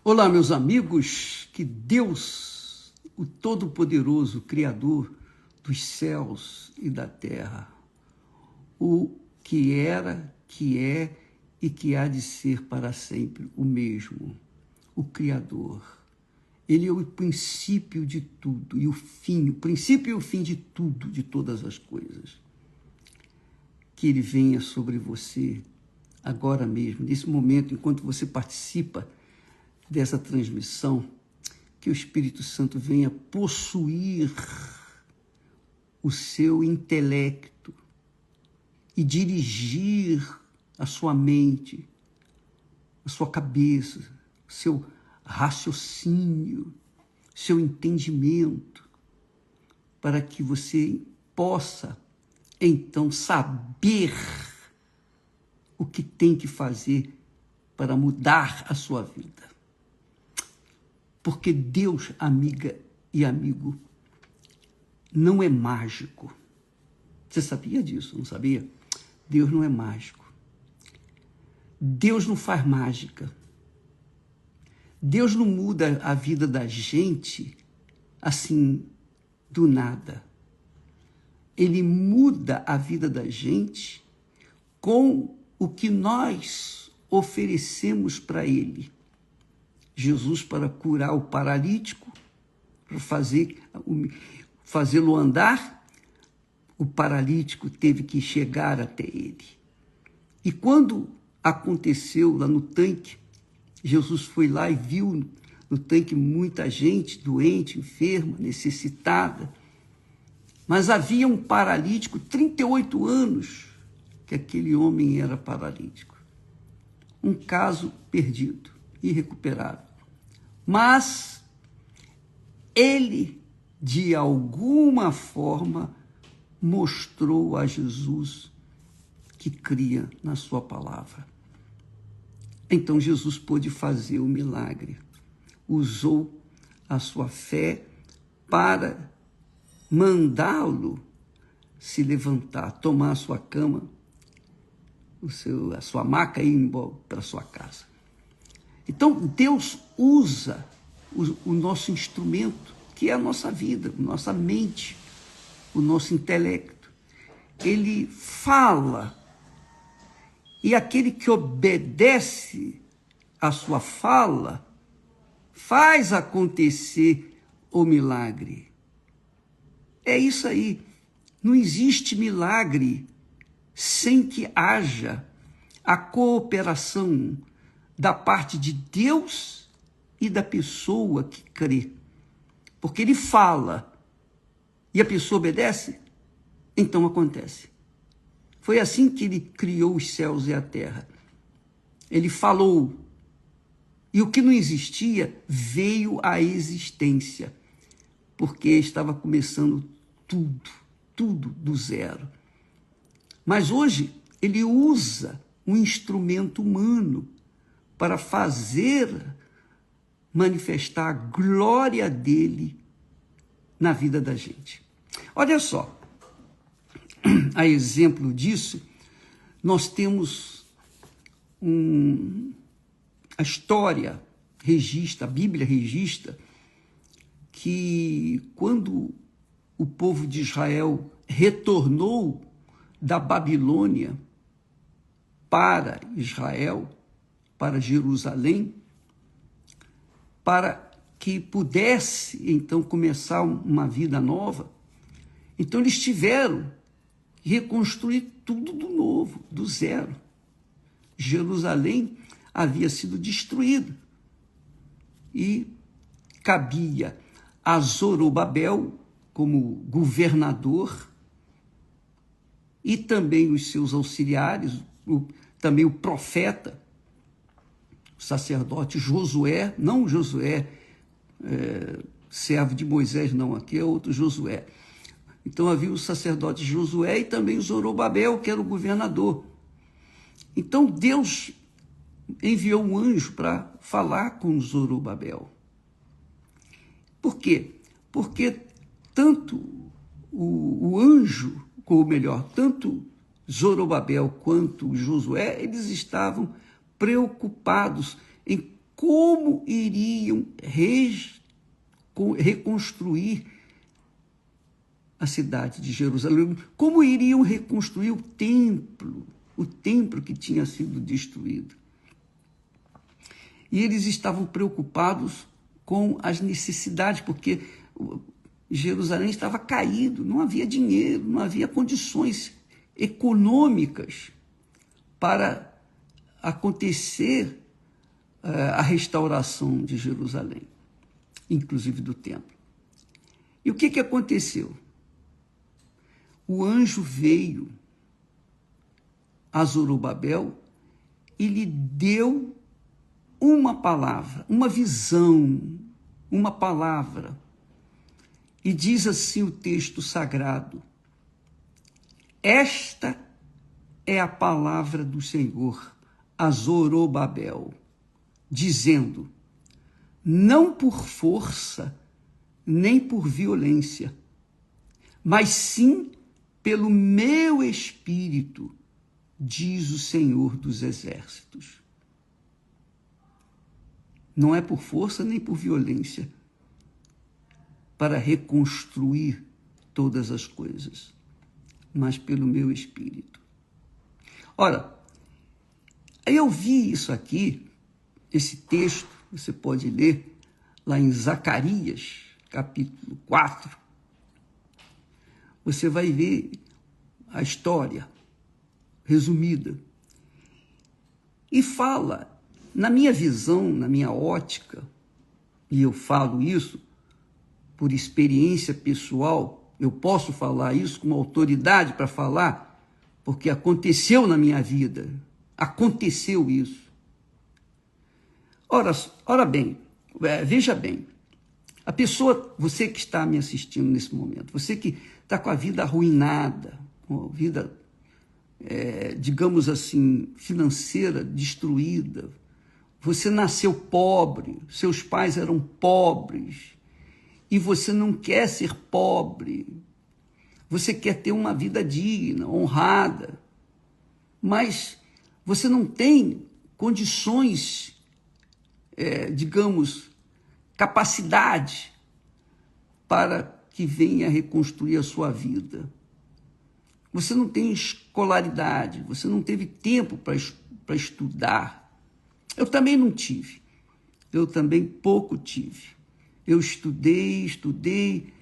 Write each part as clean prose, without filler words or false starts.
Olá, meus amigos, que Deus, o Todo-Poderoso, Criador dos céus e da terra, o que era, que é e que há de ser para sempre o mesmo, o Criador. Ele é o princípio de tudo e o fim, o princípio e o fim de tudo, de todas as coisas. Que Ele venha sobre você agora mesmo, nesse momento, enquanto você participa dessa transmissão, que o Espírito Santo venha possuir o seu intelecto e dirigir a sua mente, a sua cabeça, o seu raciocínio, seu entendimento, para que você possa, então, saber o que tem que fazer para mudar a sua vida. Porque Deus, amiga e amigo, não é mágico. Você sabia disso? Não sabia? Deus não é mágico. Deus não faz mágica. Deus não muda a vida da gente assim, do nada. Ele muda a vida da gente com o que nós oferecemos para Ele. Jesus para curar o paralítico, para fazê-lo andar, o paralítico teve que chegar até ele. E quando aconteceu lá no tanque, Jesus foi lá e viu no tanque muita gente doente, enferma, necessitada. Mas havia um paralítico, 38 anos, que aquele homem era paralítico. Um caso perdido, irrecuperável. Mas ele, de alguma forma, mostrou a Jesus que cria na sua palavra. Então Jesus pôde fazer o milagre. Usou a sua fé para mandá-lo se levantar, tomar a sua cama, a sua maca e ir embora para a sua casa. Então, Deus usa o nosso instrumento, que é a nossa vida, a nossa mente, o nosso intelecto. Ele fala, e aquele que obedece à sua fala faz acontecer o milagre. É isso aí. Não existe milagre sem que haja a cooperação da parte de Deus e da pessoa que crê. Porque ele fala e a pessoa obedece, então acontece. Foi assim que ele criou os céus e a terra. Ele falou, e o que não existia veio à existência, porque estava começando tudo do zero. Mas hoje ele usa um instrumento humano para fazer manifestar a glória dele na vida da gente. Olha só, a exemplo disso, nós temos a história registra, a Bíblia registra, que quando o povo de Israel retornou da Babilônia para Israel, para Jerusalém, para que pudesse, então, começar uma vida nova. Então, eles tiveram que reconstruir tudo do novo, do zero. Jerusalém havia sido destruída e cabia a Zorobabel como governador e também os seus auxiliares, também o profeta, o sacerdote Josué, não Josué, servo de Moisés, não, aqui é outro Josué. Então havia o sacerdote Josué e também o Zorobabel, que era o governador. Então Deus enviou um anjo para falar com Zorobabel. Por quê? Porque tanto o anjo, ou melhor, tanto Zorobabel quanto Josué, eles estavam preocupados em como iriam reconstruir a cidade de Jerusalém, como iriam reconstruir o templo que tinha sido destruído. E eles estavam preocupados com as necessidades, porque Jerusalém estava caído, não havia dinheiro, não havia condições econômicas para acontecer a restauração de Jerusalém, inclusive do templo. E o que aconteceu? O anjo veio a Zorobabel e lhe deu uma palavra, uma visão, uma palavra. E diz assim o texto sagrado: esta é a palavra do Senhor a Zorobabel, dizendo: não por força nem por violência, mas sim pelo meu espírito, diz o Senhor dos Exércitos. Não é por força nem por violência para reconstruir todas as coisas, mas pelo meu espírito. Ora, aí eu vi isso aqui, esse texto, você pode ler lá em Zacarias, capítulo 4. Você vai ver a história resumida. E fala, na minha visão, na minha ótica, e eu falo isso por experiência pessoal, eu posso falar isso com autoridade para falar, porque aconteceu na minha vida, aconteceu isso. Ora bem, veja bem, a pessoa, você que está me assistindo nesse momento, você que está com a vida arruinada, com a vida, digamos assim, financeira destruída, você nasceu pobre, seus pais eram pobres, e você não quer ser pobre, você quer ter uma vida digna, honrada, mas você não tem condições, digamos, capacidade para que venha reconstruir a sua vida. Você não tem escolaridade, você não teve tempo para estudar. Eu também não tive, eu também pouco tive. Eu estudei,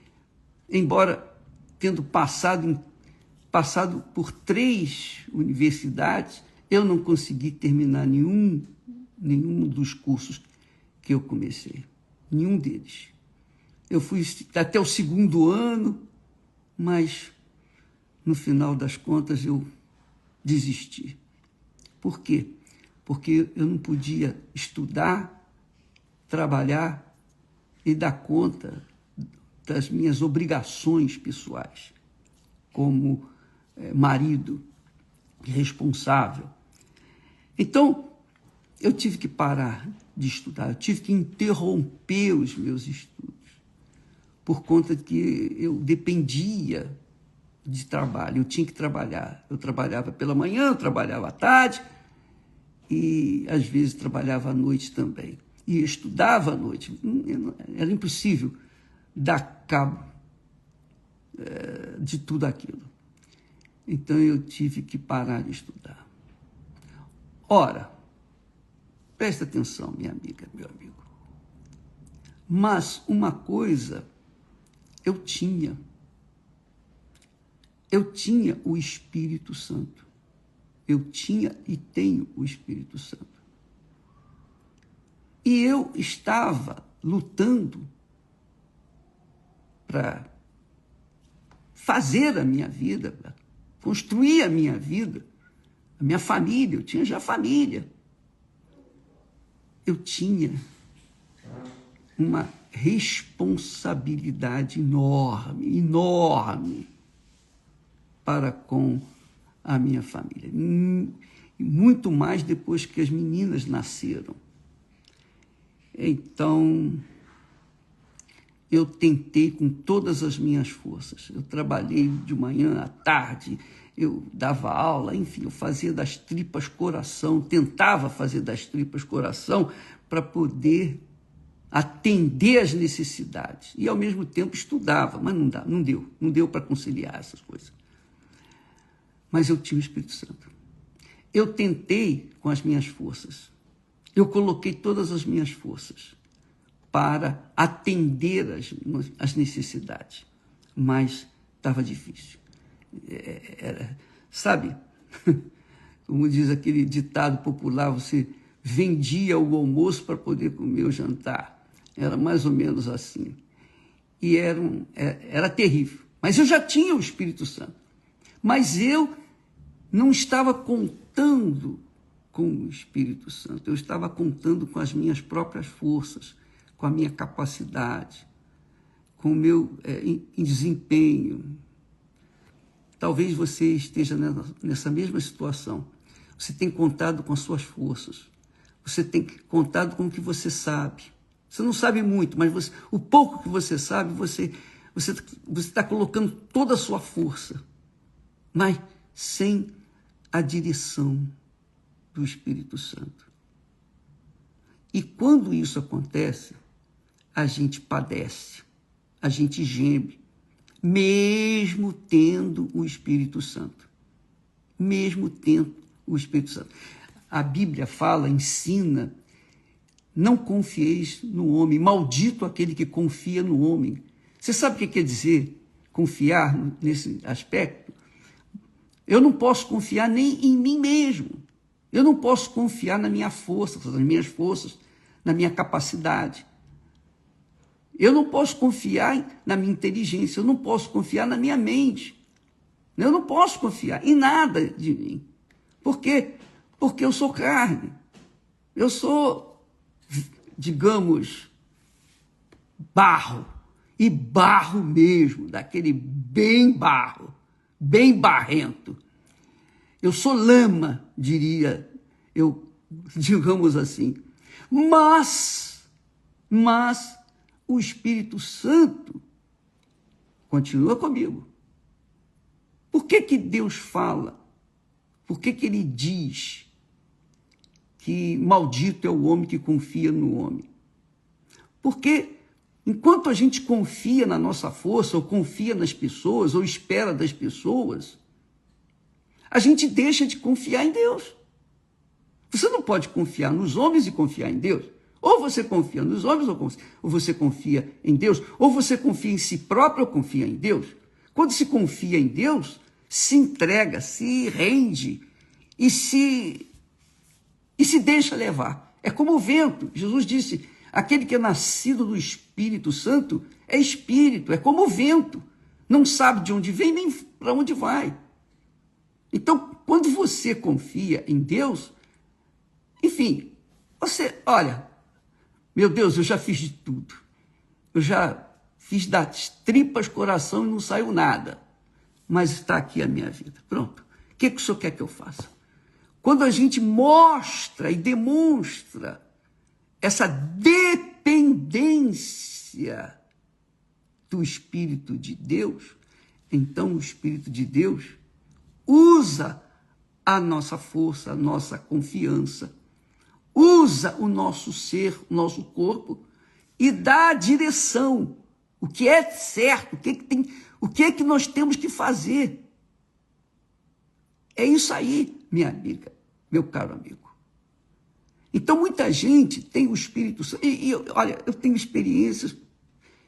embora tendo passado por 3 universidades, eu não consegui terminar nenhum dos cursos que eu comecei, nenhum deles. Eu fui até o 2º ano, mas no final das contas eu desisti. Por quê? Porque eu não podia estudar, trabalhar e dar conta das minhas obrigações pessoais, como marido responsável. Então, eu tive que parar de estudar, eu tive que interromper os meus estudos, por conta de que eu dependia de trabalho, eu tinha que trabalhar. Eu trabalhava pela manhã, eu trabalhava à tarde, e às vezes trabalhava à noite também. E estudava à noite, era impossível dar cabo de tudo aquilo. Então eu tive que parar de estudar. Ora, presta atenção, minha amiga, meu amigo. Mas uma coisa eu tinha o Espírito Santo. Eu tinha e tenho o Espírito Santo. E eu estava lutando para fazer a minha vida, para construir a minha vida, a minha família. Eu tinha já família. Eu tinha uma responsabilidade enorme, enorme para com a minha família. Muito mais depois que as meninas nasceram. Então, eu tentei com todas as minhas forças. Eu trabalhei de manhã à tarde, eu dava aula, enfim, eu fazia das tripas coração, tentava fazer das tripas coração para poder atender às necessidades. E, ao mesmo tempo, estudava, mas não deu para conciliar essas coisas. Mas eu tinha o Espírito Santo. Eu tentei com as minhas forças. Eu coloquei todas as minhas forças para atender às necessidades, mas estava difícil. Sabe, como diz aquele ditado popular, você vendia o almoço para poder comer o jantar. Era mais ou menos assim. E era terrível. Mas eu já tinha o Espírito Santo. Mas eu não estava contando com o Espírito Santo. Eu estava contando com as minhas próprias forças, com a minha capacidade, com o meu desempenho. Talvez você esteja nessa mesma situação. Você tem contado com as suas forças. Você tem contado com o que você sabe. Você não sabe muito, mas o pouco que você sabe, você está colocando toda a sua força, mas sem a direção do Espírito Santo. E quando isso acontece, a gente padece, a gente geme, mesmo tendo o Espírito Santo. Mesmo tendo o Espírito Santo. A Bíblia fala, ensina, não confieis no homem, maldito aquele que confia no homem. Você sabe o que quer dizer confiar nesse aspecto? Eu não posso confiar nem em mim mesmo. Eu não posso confiar na minha força, nas minhas forças, na minha capacidade. Eu não posso confiar na minha inteligência, eu não posso confiar na minha mente. Eu não posso confiar em nada de mim. Por quê? Porque eu sou carne. Eu sou, digamos, barro. E barro mesmo, daquele bem barro, bem barrento. Eu sou lama, diria eu, digamos assim. Mas o Espírito Santo continua comigo. Por que Deus fala? Por que ele diz que maldito é o homem que confia no homem? Porque enquanto a gente confia na nossa força, ou confia nas pessoas, ou espera das pessoas, a gente deixa de confiar em Deus. Você não pode confiar nos homens e confiar em Deus. Ou você confia nos homens, ou você confia em Deus, ou você confia em si próprio, ou confia em Deus. Quando se confia em Deus, se entrega, se rende e se deixa levar. É como o vento. Jesus disse, aquele que é nascido do Espírito Santo é espírito, é como o vento. Não sabe de onde vem nem para onde vai. Então, quando você confia em Deus, enfim, você, olha, meu Deus, eu já fiz de tudo. Eu já fiz das tripas coração e não saiu nada. Mas está aqui a minha vida. Pronto. O que o senhor quer que eu faça? Quando a gente mostra e demonstra essa dependência do Espírito de Deus, então o Espírito de Deus usa a nossa força, a nossa confiança, usa o nosso ser, o nosso corpo e dá a direção, o que é certo, o que é que nós temos que fazer. É isso aí, minha amiga, meu caro amigo. Então, muita gente tem o Espírito Santo. Olha, eu tenho experiências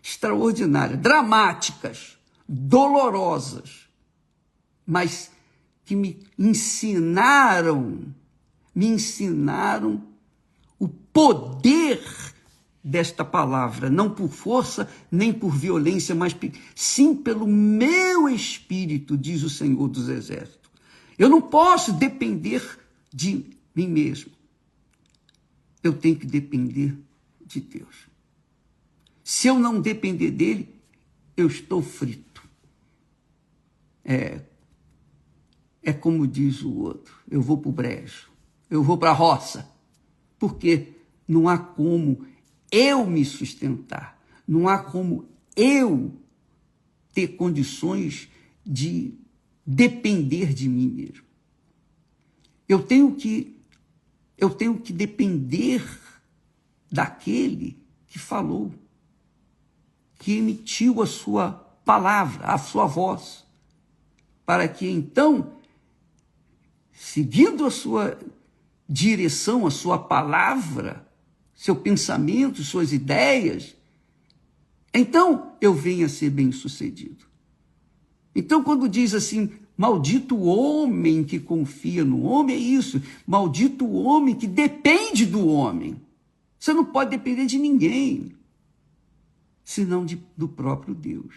extraordinárias, dramáticas, dolorosas, mas que me ensinaram o poder desta palavra, não por força, nem por violência, mas sim pelo meu espírito, diz o Senhor dos Exércitos. Eu não posso depender de mim mesmo. Eu tenho que depender de Deus. Se eu não depender dele, eu estou frito. É como diz o outro, eu vou para o brejo, eu vou para a roça, porque não há como eu me sustentar, não há como eu ter condições de depender de mim mesmo. Eu tenho que depender daquele que falou, que emitiu a sua palavra, a sua voz, para que então, seguindo a sua direção, a sua palavra, seu pensamento, suas ideias, então eu venha a ser bem-sucedido. Então, quando diz assim, maldito o homem que confia no homem, é isso. Maldito o homem que depende do homem. Você não pode depender de ninguém, senão do próprio Deus.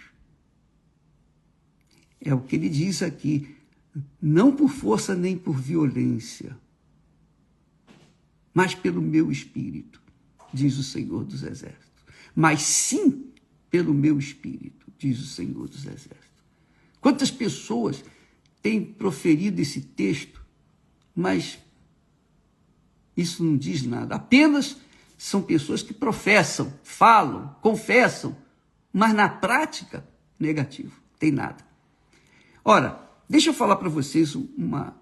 É o que ele diz aqui, não por força nem por violência, mas pelo meu Espírito, diz o Senhor dos Exércitos. Mas sim pelo meu Espírito, diz o Senhor dos Exércitos. Quantas pessoas têm proferido esse texto, mas isso não diz nada. Apenas são pessoas que professam, falam, confessam, mas na prática, negativo, tem nada. Ora, deixa eu falar para vocês uma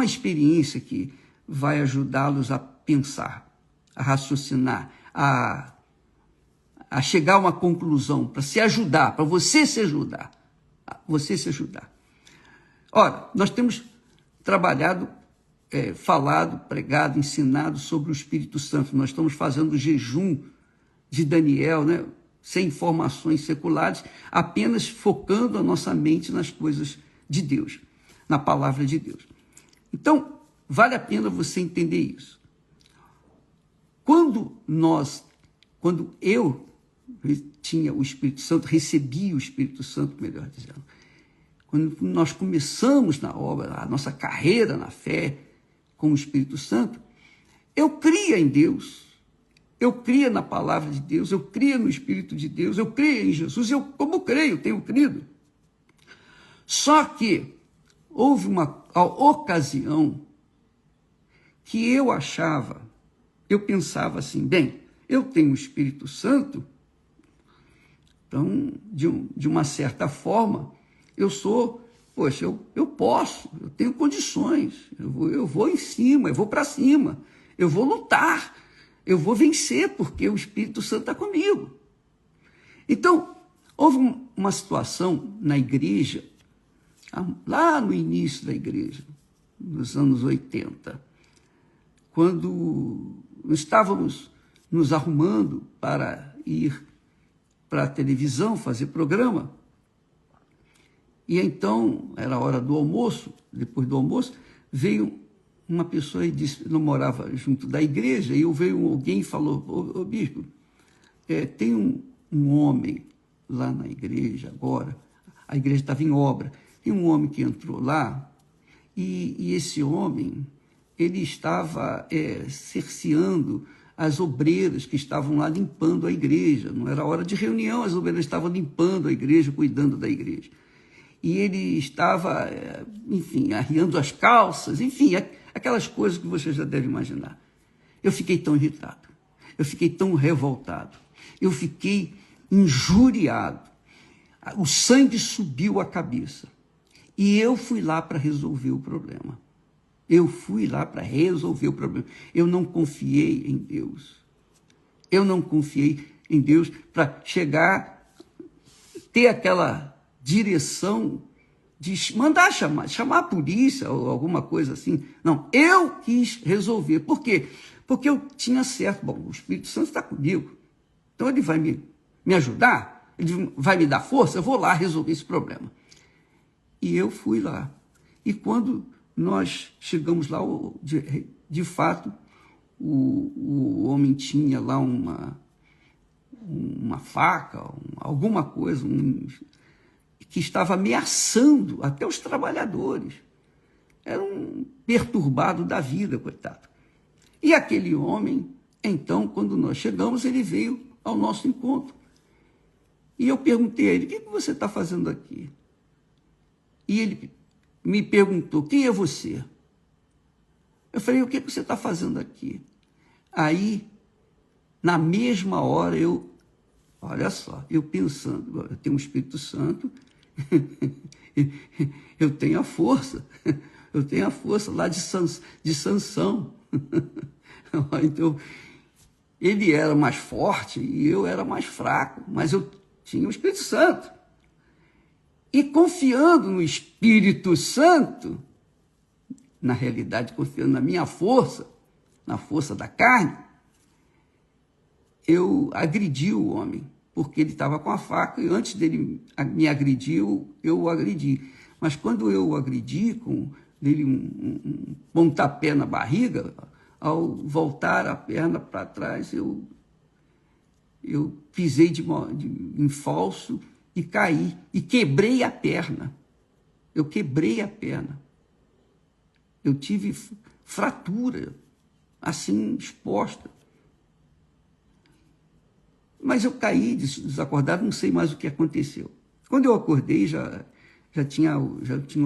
experiência que vai ajudá-los a pensar, a raciocinar, a chegar a uma conclusão, para se ajudar, para você se ajudar. Ora, nós temos trabalhado, falado, pregado, ensinado sobre o Espírito Santo. Nós estamos fazendo o jejum de Daniel, né? Sem informações seculares, apenas focando a nossa mente nas coisas de Deus, na palavra de Deus. Então, vale a pena você entender isso. Quando eu tinha o Espírito Santo, recebi o Espírito Santo, melhor dizendo, quando nós começamos na obra, a nossa carreira na fé com o Espírito Santo, eu cria em Deus, eu cria na palavra de Deus, eu cria no Espírito de Deus, eu creio em Jesus, como creio, tenho crido. Só que houve uma ocasião que eu pensava assim, bem, eu tenho o Espírito Santo, então, de uma certa forma, eu posso, eu tenho condições, eu vou em cima, eu vou para cima, eu vou lutar, eu vou vencer, porque o Espírito Santo está comigo. Então, houve uma situação na igreja, lá no início da igreja, nos anos 80, quando estávamos nos arrumando para ir para a televisão, fazer programa, e então, era a hora do almoço, depois do almoço, veio uma pessoa e disse, não morava junto da igreja, e veio alguém e falou, ô bispo, tem um homem lá na igreja agora, a igreja estava em obra, tem um homem que entrou lá, e esse homem, ele estava cerceando as obreiras que estavam lá limpando a igreja, não era hora de reunião, as obreiras estavam limpando a igreja, cuidando da igreja. E ele estava, enfim, arriando as calças, enfim, aquelas coisas que você já deve imaginar. Eu fiquei tão irritado, eu fiquei tão revoltado, eu fiquei injuriado, o sangue subiu à cabeça. E eu fui lá para resolver o problema. Eu não confiei em Deus. Eu não confiei em Deus para ter aquela direção de mandar chamar a polícia ou alguma coisa assim. Não, eu quis resolver. Por quê? Porque eu tinha certo. Bom, o Espírito Santo está comigo. Então ele vai me ajudar, ele vai me dar força, eu vou lá resolver esse problema. E eu fui lá. E quando nós chegamos lá, de fato, o homem tinha lá uma faca, alguma coisa, que estava ameaçando até os trabalhadores. Era um perturbado da vida, coitado. E aquele homem, então, quando nós chegamos, ele veio ao nosso encontro. E eu perguntei a ele, o que você está fazendo aqui? E ele me perguntou, quem é você? Eu falei, o que você está fazendo aqui? Aí, na mesma hora, olha só, eu pensando, eu tenho o Espírito Santo, Eu tenho a força. Eu tenho a força lá de Sansão. Então, ele era mais forte e eu era mais fraco, mas eu tinha o Espírito Santo. E confiando no Espírito Santo, na realidade, confiando na minha força, na força da carne, eu agredi o homem, porque ele estava com a faca, e antes dele me agredir, eu o agredi. Mas quando eu o agredi, com dele um pontapé na barriga, ao voltar a perna para trás, eu pisei em falso e caí, e quebrei a perna. Eu quebrei a perna. Eu tive fratura, assim, exposta. Mas eu caí desacordado, não sei mais o que aconteceu. Quando eu acordei, já tinham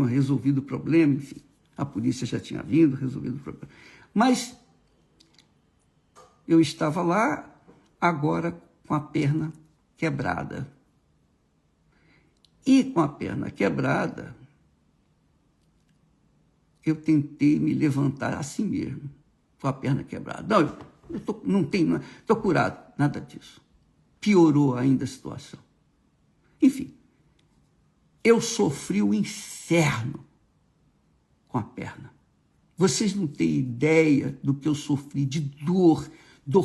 resolvido o problema, enfim. A polícia já tinha vindo, resolvido o problema. Mas eu estava lá, agora com a perna quebrada. E com a perna quebrada, eu tentei me levantar assim mesmo, com a perna quebrada. Não, estou curado, nada disso. Piorou ainda a situação. Enfim, eu sofri o inferno com a perna. Vocês não têm ideia do que eu sofri de dor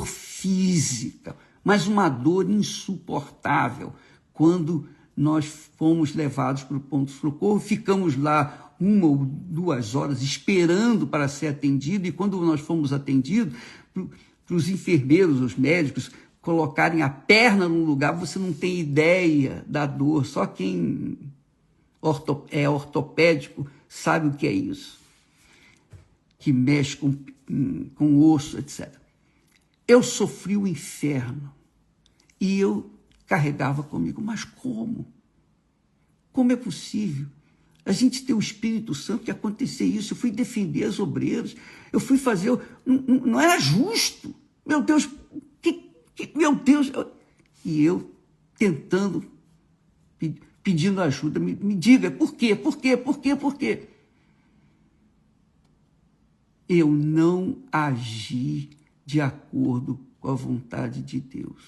física, mas uma dor insuportável. Quando nós fomos levados para o ponto-socorro, ficamos lá 1 ou 2 horas esperando para ser atendido, e quando nós fomos atendidos, para os enfermeiros, os médicos, colocarem a perna num lugar, você não tem ideia da dor, só quem é ortopédico sabe o que é isso, que mexe com osso, etc. Eu sofri o inferno e eu carregava comigo, mas como? Como é possível? A gente tem o Espírito Santo que acontecer isso. Eu fui defender os obreiros, eu fui fazer, não era justo. Meu Deus, meu Deus. E eu tentando, pedindo ajuda, me diga, por quê? Eu não agi de acordo com a vontade de Deus.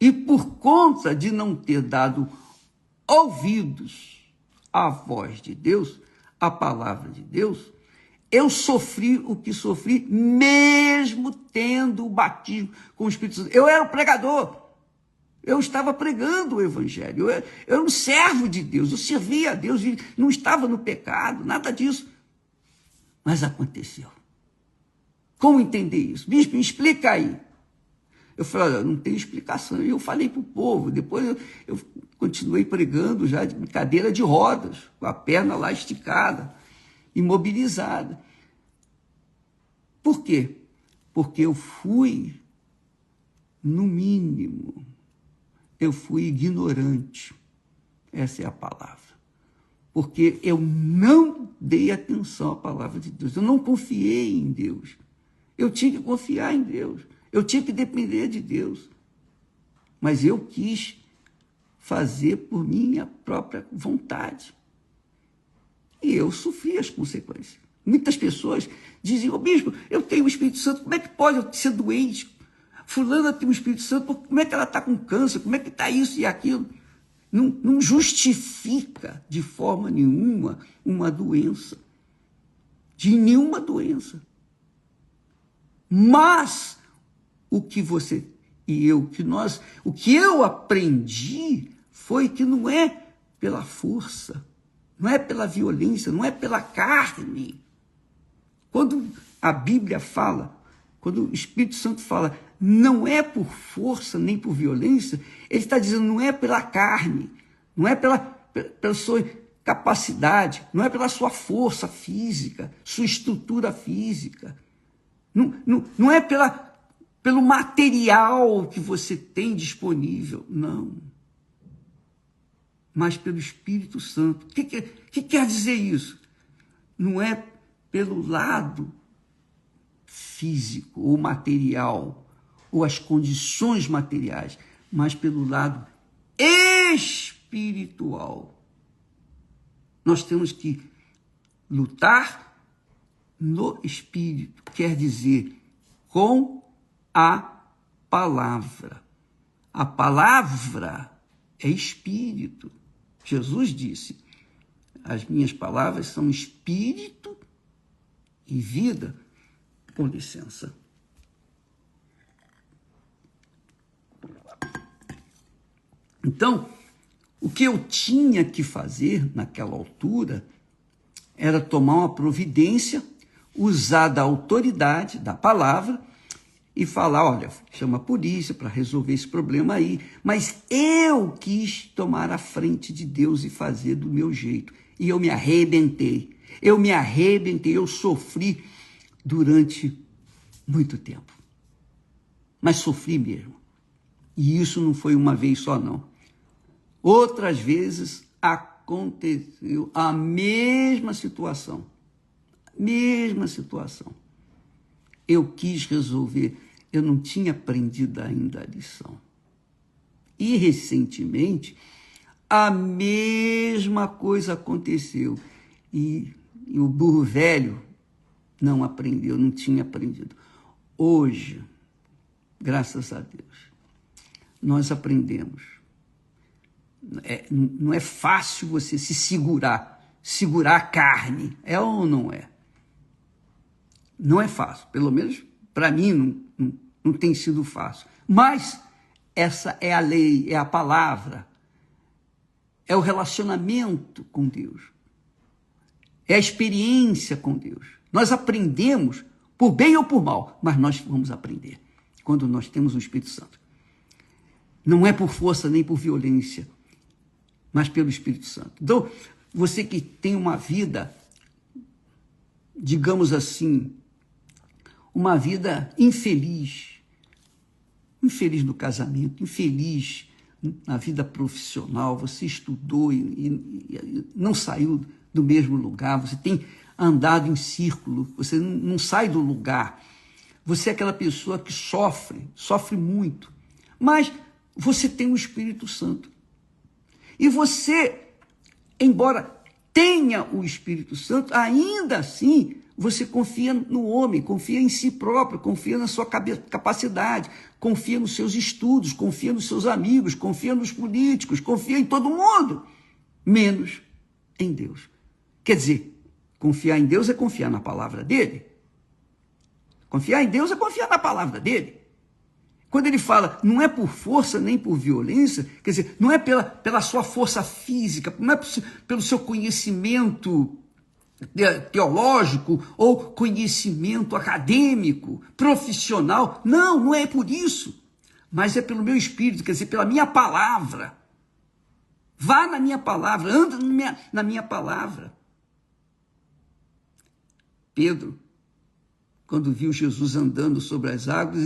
E por conta de não ter dado ouvidos à voz de Deus, à palavra de Deus, eu sofri o que sofri, mesmo tendo o batismo com o Espírito Santo. Eu era o pregador, eu estava pregando o Evangelho, eu era um servo de Deus, eu servia a Deus, não estava no pecado, nada disso. Mas aconteceu. Como entender isso? Bispo, me explica aí. Eu falei, olha, não tem explicação. E eu falei para o povo, depois eu continuei pregando já de cadeira de rodas, com a perna lá esticada, imobilizada. Por quê? Porque eu fui, no mínimo, eu fui ignorante. Essa é a palavra. Porque eu não dei atenção à palavra de Deus. Eu não confiei em Deus. Eu tinha que confiar em Deus. Eu tinha que depender de Deus. Mas eu quis fazer por minha própria vontade. E eu sofri as consequências. Muitas pessoas dizem, bispo, eu tenho o Espírito Santo, como é que pode eu ser doente? Fulana tem o Espírito Santo, como é que ela está com câncer? Como é que está isso e aquilo? Não justifica de forma nenhuma uma doença. De nenhuma doença. Mas o que você e eu, o que eu aprendi foi que não é pela força, não é pela violência, não é pela carne. Quando a Bíblia fala, quando o Espírito Santo fala, não é por força nem por violência, ele está dizendo, não é pela carne, não é pela sua capacidade, não é pela sua força física, sua estrutura física, não é pelo material que você tem disponível, não. Mas pelo Espírito Santo. O que quer dizer isso? Não é pelo lado físico ou material, ou as condições materiais, mas pelo lado espiritual. Nós temos que lutar no Espírito, quer dizer, com a palavra. A palavra é Espírito. Jesus disse, as minhas palavras são Espírito e vida. Com licença. Então, o que eu tinha que fazer naquela altura era tomar uma providência, usar da autoridade da palavra e falar, olha, chama a polícia para resolver esse problema aí. Mas eu quis tomar a frente de Deus e fazer do meu jeito. E eu me arrebentei. Eu sofri durante muito tempo. Mas sofri mesmo. E isso não foi uma vez só, não. Outras vezes aconteceu a mesma situação. Eu quis resolver, eu não tinha aprendido ainda a lição. E recentemente, a mesma coisa aconteceu. E o burro velho não aprendeu, não tinha aprendido. Hoje, graças a Deus, nós aprendemos. Não é fácil você se segurar a carne, é ou não é? Não é fácil, pelo menos para mim não tem sido fácil. Mas essa é a lei, é a palavra, é o relacionamento com Deus, é a experiência com Deus. Nós aprendemos por bem ou por mal, mas nós vamos aprender quando nós temos o Espírito Santo. Não é por força nem por violência, mas pelo Espírito Santo. Então, você que tem uma vida, digamos assim, uma vida infeliz no casamento, infeliz na vida profissional, você estudou e não saiu do mesmo lugar, você tem andado em círculo, você não sai do lugar, você é aquela pessoa que sofre muito, mas você tem o Espírito Santo. E você, embora tenha o Espírito Santo, ainda assim você confia no homem, confia em si próprio, confia na sua capacidade, confia nos seus estudos, confia nos seus amigos, confia nos políticos, confia em todo mundo, menos em Deus. Quer dizer, confiar em Deus é confiar na palavra dele. Confiar em Deus é confiar na palavra dele. Quando ele fala, não é por força nem por violência, quer dizer, não é pela sua força física, não é pelo seu conhecimento teológico ou conhecimento acadêmico, profissional. Não é por isso. Mas é pelo meu espírito, quer dizer, pela minha palavra. Vá na minha palavra, anda na minha palavra. Pedro, quando viu Jesus andando sobre as águas,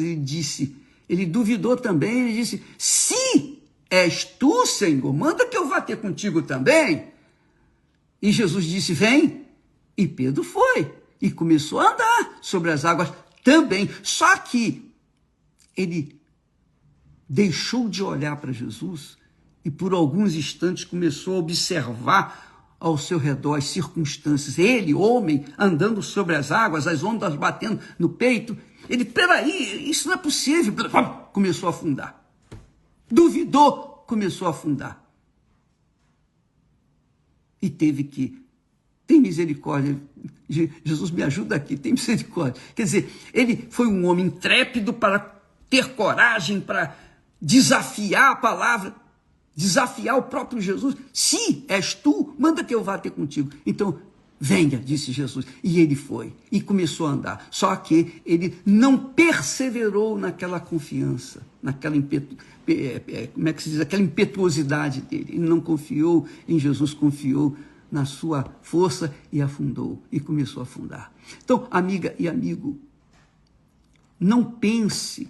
ele duvidou também, ele disse, se és tu, Senhor, manda que eu vá ter contigo também. E Jesus disse, vem. E Pedro foi e começou a andar sobre as águas também. Só que ele deixou de olhar para Jesus e por alguns instantes começou a observar ao seu redor as circunstâncias. Ele, homem, andando sobre as águas, as ondas batendo no peito. Ele, peraí, isso não é possível. Começou a afundar. Duvidou, começou a afundar. E teve que, tem misericórdia, Jesus me ajuda aqui, tem misericórdia. Quer dizer, ele foi um homem intrépido para ter coragem, para desafiar a palavra, desafiar o próprio Jesus. Se és tu, manda que eu vá ter contigo. Então, venha, disse Jesus. E ele foi, e começou a andar. Só que ele não perseverou naquela confiança, naquela como é que se diz? Aquela impetuosidade dele. Ele não confiou em Jesus, confiou na sua força e afundou, e começou a afundar. Então, amiga e amigo, não pense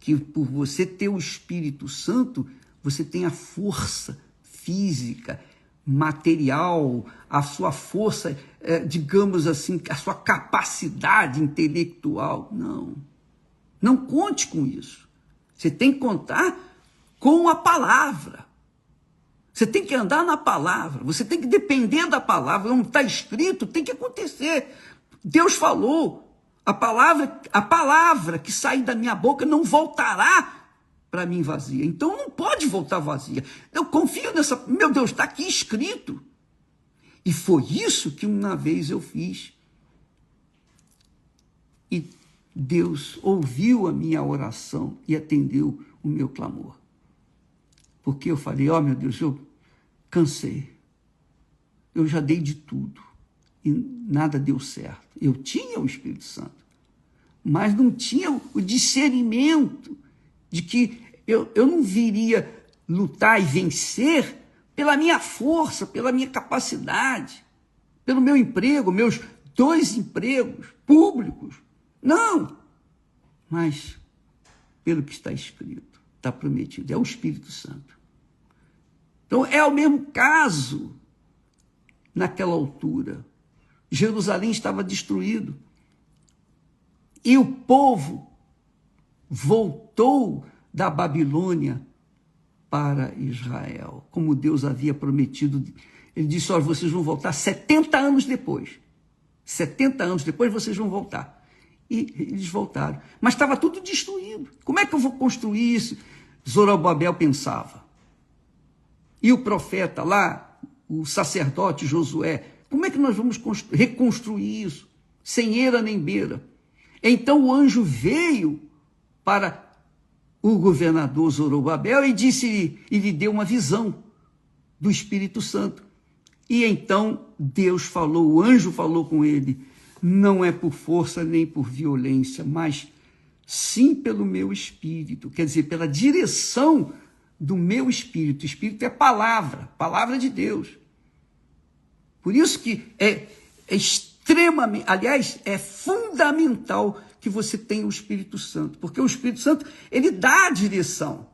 que por você ter o Espírito Santo, você tem a força física, material, a sua força, digamos assim, a sua capacidade intelectual. Não conte com isso. Você tem que contar com a palavra. Você tem que andar na palavra, você tem que depender da palavra, não está escrito, tem que acontecer. Deus falou, a palavra que sair da minha boca não voltará para mim vazia. Então não pode voltar vazia. Eu confio nessa, meu Deus, está aqui escrito. E foi isso que uma vez eu fiz. E Deus ouviu a minha oração e atendeu o meu clamor. Porque eu falei, ó, meu Deus, eu cansei. Eu já dei de tudo. E nada deu certo. Eu tinha o Espírito Santo, mas não tinha o discernimento de que eu não viria lutar e vencer pela minha força, pela minha capacidade, pelo meu emprego, meus 2 empregos públicos. Não, mas pelo que está escrito, está prometido, é o Espírito Santo. Então é o mesmo caso naquela altura. Jerusalém estava destruído e o povo voltou da Babilônia para Israel, como Deus havia prometido. Ele disse, olha, vocês vão voltar 70 anos depois. 70 anos depois vocês vão voltar. E eles voltaram. Mas estava tudo destruído. Como é que eu vou construir isso? Zorobabel pensava. E o profeta lá, o sacerdote Josué, como é que nós vamos reconstruir isso? Sem eira nem beira. Então o anjo veio para o governador Zorobabel e lhe deu uma visão do Espírito Santo. E então Deus falou, o anjo falou com ele, não é por força nem por violência, mas sim pelo meu Espírito, quer dizer, pela direção do meu Espírito. O Espírito é palavra de Deus. Por isso que é extremamente, aliás, é fundamental que você tenha o Espírito Santo, porque o Espírito Santo, ele dá a direção.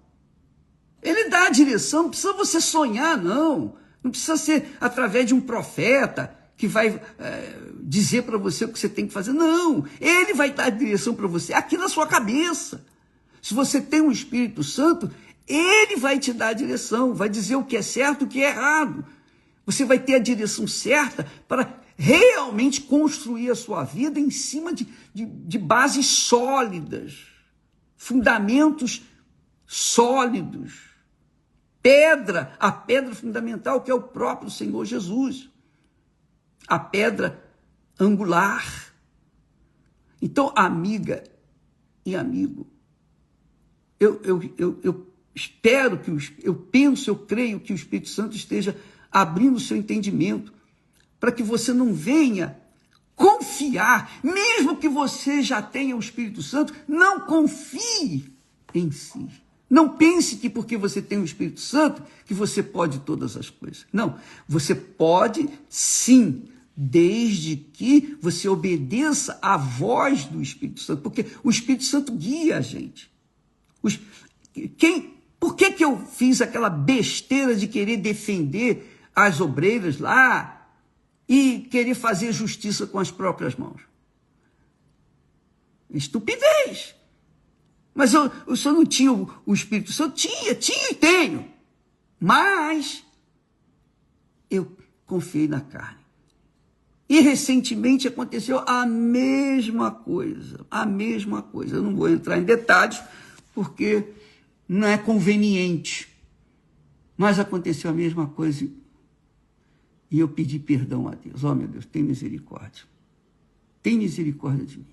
Ele dá a direção, não precisa você sonhar, não. Não precisa ser através de um profeta que vai dizer para você o que você tem que fazer. Não, ele vai dar a direção para você aqui na sua cabeça. Se você tem o Espírito Santo, ele vai te dar a direção, vai dizer o que é certo e o que é errado. Você vai ter a direção certa para realmente construir a sua vida em cima de bases sólidas, fundamentos sólidos. A pedra fundamental, que é o próprio Senhor Jesus. A pedra angular. Então, amiga e amigo, eu espero eu creio que o Espírito Santo esteja abrindo o seu entendimento para que você não venha confiar, mesmo que você já tenha o Espírito Santo, não confie em si. Não pense que porque você tem o Espírito Santo, que você pode todas as coisas. Não, você pode sim, desde que você obedeça à voz do Espírito Santo, porque o Espírito Santo guia a gente. Por que eu fiz aquela besteira de querer defender as obreiras lá e querer fazer justiça com as próprias mãos? Estupidez. Mas eu só não tinha o Espírito Santo? Tinha e tenho. Mas eu confiei na carne. E recentemente aconteceu a mesma coisa. Eu não vou entrar em detalhes, porque não é conveniente. Mas aconteceu a mesma coisa. E eu pedi perdão a Deus. Oh, meu Deus, tem misericórdia. Tem misericórdia de mim.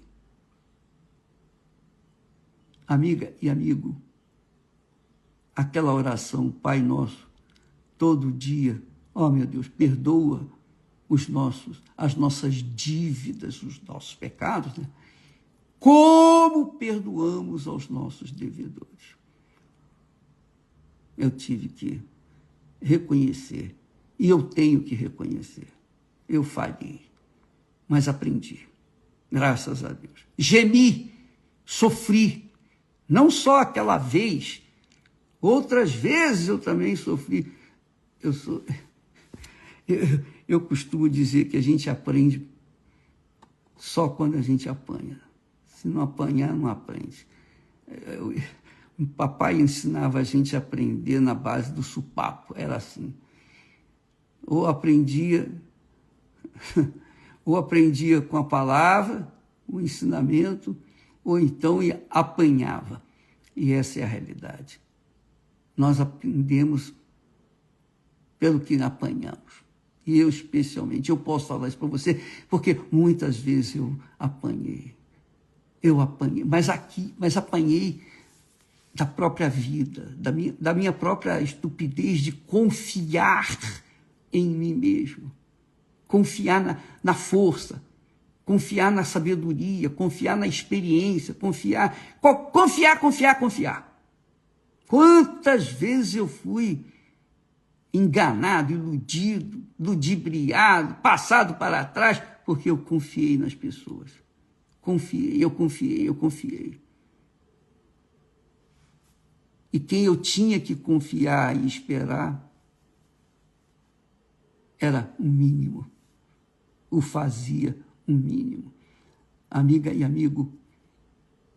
Amiga e amigo, aquela oração, Pai Nosso, todo dia, oh meu Deus, perdoa as nossas dívidas, os nossos pecados, né? Como perdoamos aos nossos devedores. Eu tive que reconhecer, e eu tenho que reconhecer, eu falhei, mas aprendi, graças a Deus. Gemi, sofri, não só aquela vez, outras vezes eu também sofri. Eu costumo dizer que a gente aprende só quando a gente apanha. Se não apanhar, não aprende. O papai ensinava a gente a aprender na base do supapo, era assim. Ou aprendia com a palavra, o ensinamento, ou então apanhava. E essa é a realidade. Nós aprendemos pelo que apanhamos. E eu, especialmente, eu posso falar isso para você, porque muitas vezes eu apanhei. Mas apanhei da própria vida, da minha própria estupidez de confiar em mim mesmo, confiar na força, confiar na sabedoria, confiar na experiência, confiar. Quantas vezes eu fui enganado, iludido, ludibriado, passado para trás, porque eu confiei nas pessoas. Eu confiei. E quem eu tinha que confiar e esperar era o mínimo. O fazia o mínimo. Amiga e amigo,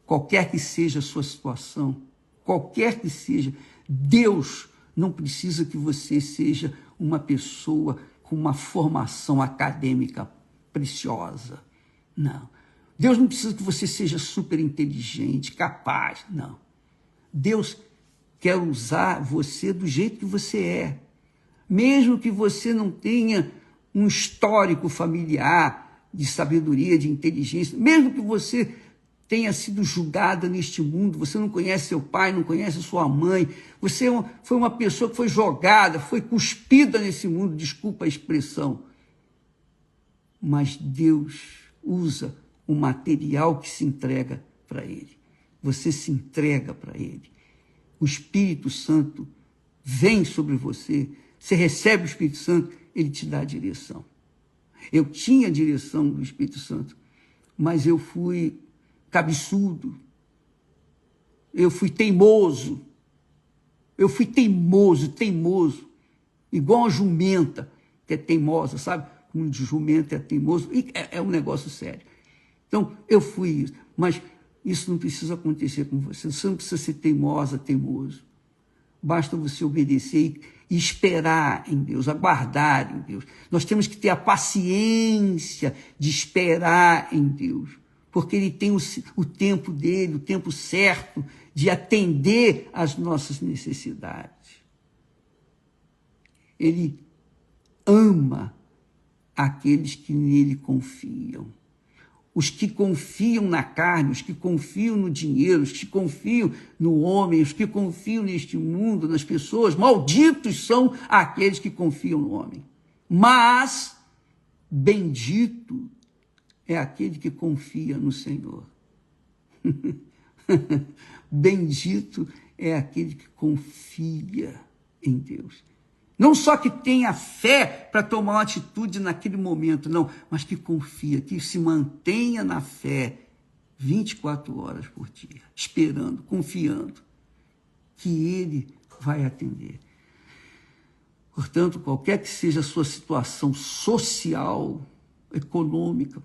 qualquer que seja a sua situação, qualquer que seja, Deus não precisa que você seja uma pessoa com uma formação acadêmica preciosa. Não. Deus não precisa que você seja super inteligente, capaz. Não. Deus quer usar você do jeito que você é. Mesmo que você não tenha um histórico familiar de sabedoria, de inteligência, mesmo que você tenha sido julgada neste mundo, você não conhece seu pai, não conhece sua mãe, você foi uma pessoa que foi jogada, foi cuspida nesse mundo, desculpa a expressão. Mas Deus usa o material que se entrega para ele. Você se entrega para ele. O Espírito Santo vem sobre você, você recebe o Espírito Santo, ele te dá a direção. Eu tinha a direção do Espírito Santo, mas eu fui cabeçudo, eu fui teimoso, igual uma jumenta que é teimosa, sabe? Um jumento é teimoso, e é um negócio sério. Então, eu fui isso, mas isso não precisa acontecer com você, você não precisa ser teimoso. Basta você obedecer e esperar em Deus, aguardar em Deus. Nós temos que ter a paciência de esperar em Deus, porque Ele tem o tempo dele, o tempo certo de atender às nossas necessidades. Ele ama aqueles que nele confiam. Os que confiam na carne, os que confiam no dinheiro, os que confiam no homem, os que confiam neste mundo, nas pessoas, malditos são aqueles que confiam no homem. Mas bendito é aquele que confia no Senhor. Bendito é aquele que confia em Deus. Não só que tenha fé para tomar uma atitude naquele momento, não, mas que confia, que se mantenha na fé 24 horas por dia, esperando, confiando que Ele vai atender. Portanto, qualquer que seja a sua situação social, econômica,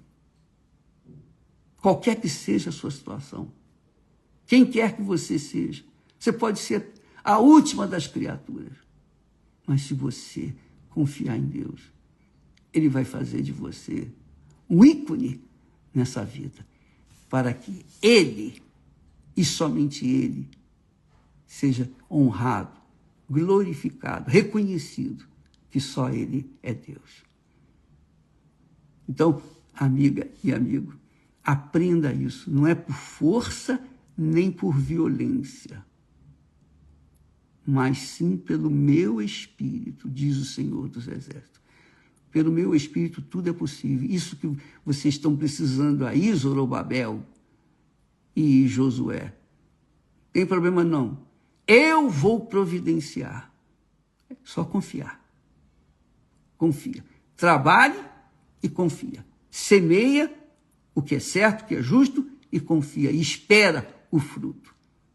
qualquer que seja a sua situação, quem quer que você seja, você pode ser a última das criaturas, mas se você confiar em Deus, Ele vai fazer de você um ícone nessa vida, para que Ele, e somente Ele, seja honrado, glorificado, reconhecido, que só Ele é Deus. Então, amiga e amigo, aprenda isso, não é por força nem por violência, mas sim pelo meu Espírito, diz o Senhor dos Exércitos. Pelo meu Espírito tudo é possível. Isso que vocês estão precisando aí, Zorobabel e Josué, tem problema não. Eu vou providenciar. É só confiar. Confia. Trabalhe e confia. Semeia o que é certo, o que é justo, e confia. E espera o fruto,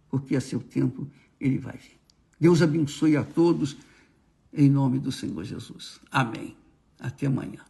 porque a seu tempo ele vai vir. Deus abençoe a todos, em nome do Senhor Jesus. Amém. Até amanhã.